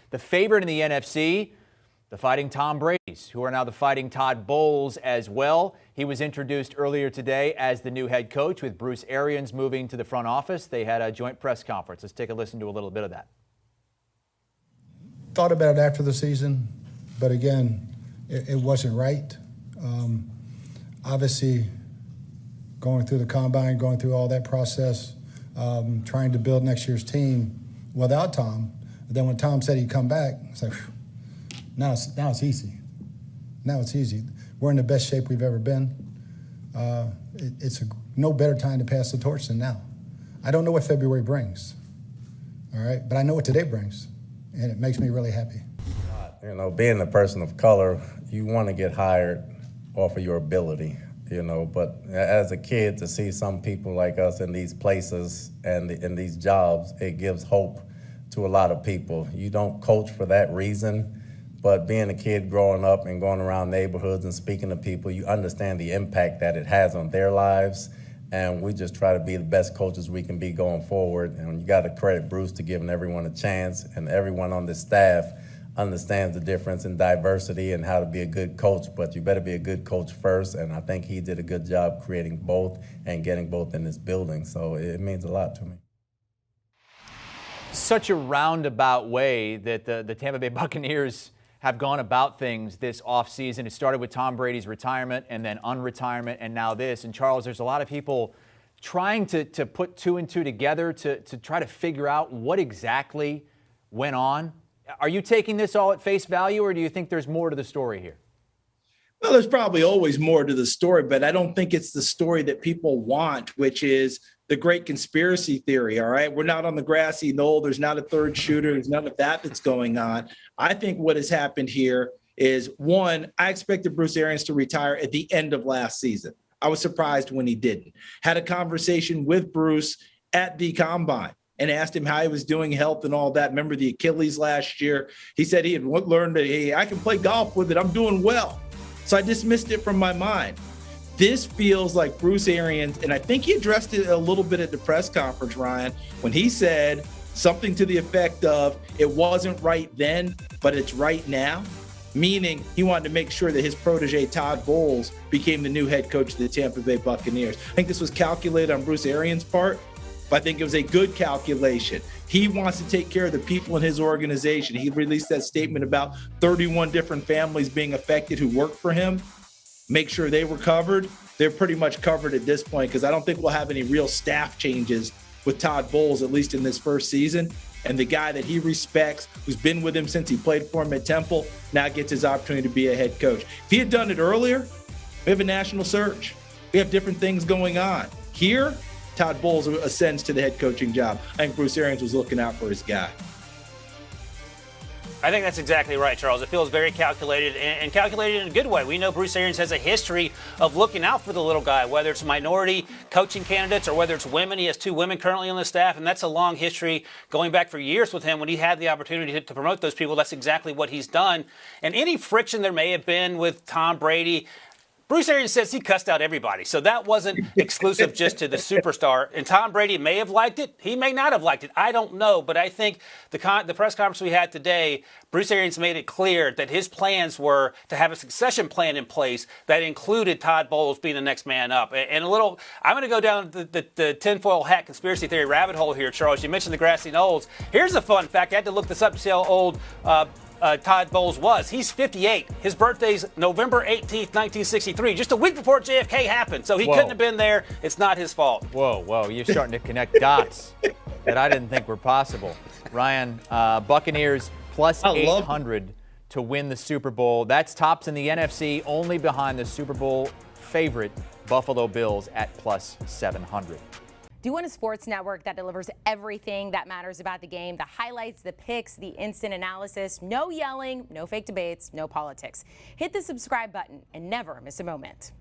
The favorite in the NFC, the Fighting Tom Brady's, who are now the Fighting Todd Bowles as well. He was introduced earlier today as the new head coach, with Bruce Arians moving to the front office. They had a joint press conference. Let's take a listen to a little bit of that. Thought about it after the season, but again, it wasn't right. Obviously, going through the combine, going through all that process, trying to build next year's team without Tom. But then when Tom said he'd come back, it's like, whew, now it's easy. Now it's easy. We're in the best shape we've ever been. It's no better time to pass the torch than now. I don't know what February brings, all right? But I know what today brings, and it makes me really happy. You know, being a person of color, you want to get hired off of your ability, you know, but as a kid, to see some people like us in these places and in these jobs, it gives hope to a lot of people. You don't coach for that reason, but being a kid growing up and going around neighborhoods and speaking to people, you understand the impact that it has on their lives, and we just try to be the best coaches we can be going forward. And you got to credit Bruce to giving everyone a chance, and everyone on the staff understands the difference in diversity and how to be a good coach, but you better be a good coach first, and I think he did a good job creating both and getting both in this building, so it means a lot to me. Such a roundabout way that the Tampa Bay Buccaneers have gone about things this offseason. It started with Tom Brady's retirement and then unretirement and now this. And Charles, there's a lot of people trying to put two and two together to try to figure out what exactly went on. Are you taking this all at face value, or do you think there's more to the story here? Well, there's probably always more to the story, but I don't think it's the story that people want, which is the great conspiracy theory, all right? We're not on the grassy knoll. There's not a third shooter. There's none of that that's going on. I think what has happened here is, one, I expected Bruce Arians to retire at the end of last season. I was surprised when he didn't. Had a conversation with Bruce at the Combine and asked him how he was doing, health and all that. Remember the Achilles last year? He said he had learned that, hey, I can play golf with it. I'm doing well. So I dismissed it from my mind. This feels like Bruce Arians, and I think he addressed it a little bit at the press conference, Ryan, when he said something to the effect of, it wasn't right then, but it's right now. Meaning he wanted to make sure that his protege, Todd Bowles, became the new head coach of the Tampa Bay Buccaneers. I think this was calculated on Bruce Arians' part, but I think it was a good calculation. He wants to take care of the people in his organization. He released that statement about 31 different families being affected who work for him. Make sure they were covered. They're pretty much covered at this point, because I don't think we'll have any real staff changes with Todd Bowles, at least in this first season. And the guy that he respects, who's been with him since he played for him at Temple, now gets his opportunity to be a head coach. If he had done it earlier, we have a national search. We have different things going on. Here, Todd Bowles ascends to the head coaching job. I think Bruce Arians was looking out for his guy. I think that's exactly right, Charles. It feels very calculated, and calculated in a good way. We know Bruce Arians has a history of looking out for the little guy, whether it's minority coaching candidates or whether it's women. He has 2 women currently on the staff, and that's a long history going back for years with him. When he had the opportunity to promote those people, that's exactly what he's done. And any friction there may have been with Tom Brady, Bruce Arians says he cussed out everybody, so that wasn't exclusive just to the superstar. And Tom Brady may have liked it. He may not have liked it. I don't know. But I think the press conference we had today, Bruce Arians made it clear that his plans were to have a succession plan in place that included Todd Bowles being the next man up. And a little, I'm going to go down the tinfoil hat conspiracy theory rabbit hole here, Charles. You mentioned the grassy knolls. Here's a fun fact. I had to look this up to see how old Todd Bowles was. He's 58. His birthday's November 18th, 1963, just a week before JFK happened. So he couldn't have been there. It's not his fault. Whoa. You're starting to connect dots that I didn't think were possible. Ryan, Buccaneers plus 800 to win the Super Bowl. That's tops in the NFC, only behind the Super Bowl favorite Buffalo Bills at plus 700. Do you want a sports network that delivers everything that matters about the game? The highlights, the picks, the instant analysis, no yelling, no fake debates, no politics. Hit the subscribe button and never miss a moment.